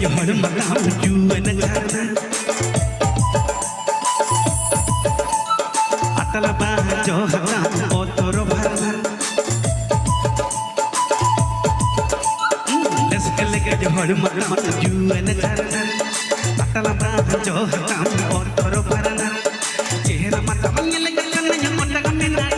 जोहर मकाम जुएन झारना अतल बाह जो हकाम ओतोर भरना लसकल के जोहर मकाम जुएन झारना अतल बाह जो हकाम ओतोर भरना चेहरा मत मंगल के कन्या मोटा कमेना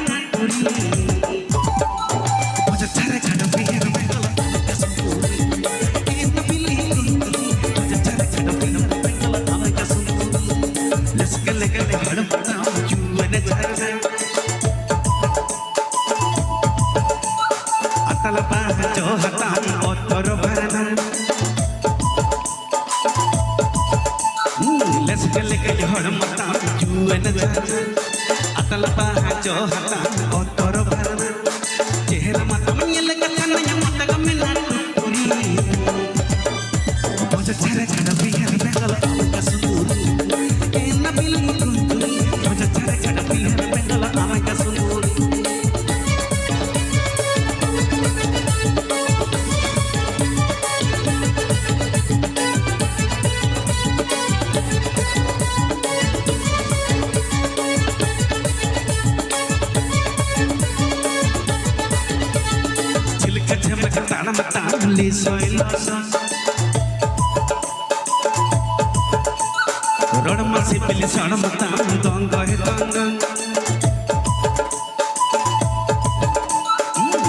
अतल बाह जो हकाम ओतोर भरना लसकल के जोहर मकाम जुएन झारना अतल बाह जो हकाम ओतोर भरना चेहरा मत मंगल के कन्या मोटा कमेना मुझे छरे छड़ बिहार बेंगल आवाज सुनूरी ए नबिल मुझे छरे छड़ बिहार बेंगल आवाज सुनूरी छिलका झमक ताना ताना ले सोइलो रोडमा से पिली सण मताम दंग है दंग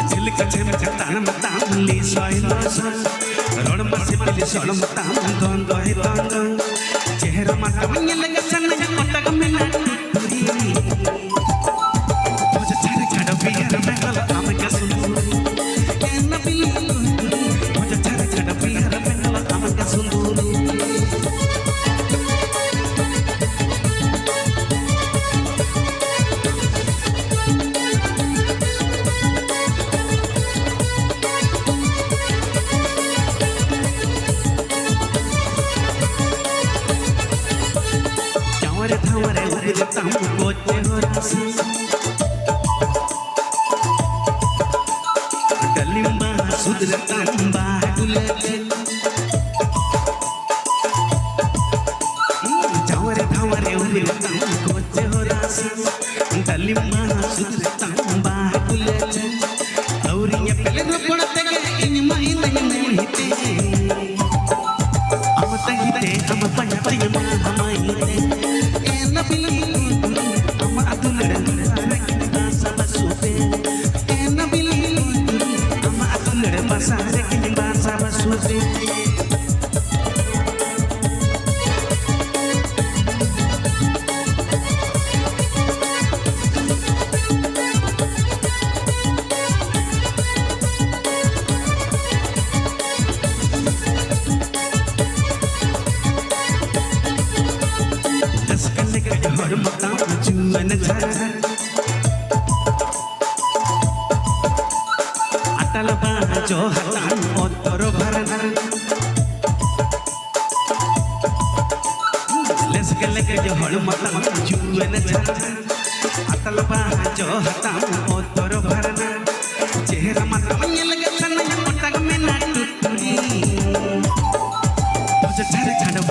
झिलका झमक तान मताम ले सोइलो रोडमा से पिली सण मताम दंग है दंग चेहरा मत मंगल के सन्न मोटा कमेना मुझे छाड़े छाड़ बिहार बेंगल आम के सुंदूरी ए नबिल मुझे छाड़े छाड़ बिहार बेंगल आम के सुंदूरी धावरे उगताम गोचे हो रासी डलिम्बा सुदरताम बागुलचे धावरे उगताम गोचे हो रासी डलिम्बा सुदरताम बागुलचे औरिया पहले रोपड़ते के इन महीने मोहिते अमतहिते अम पंचते महामाईते जोहर मकाम जुएन झारना अतल बाह जो हकाम ओतोर भरना लसकल के जोहर मकाम जुएन झारना अतल बाह जो हकाम ओतोर भरना चेहरा मत मंगल के कन्या मोटा कमेना मुझे छाड़े छाड़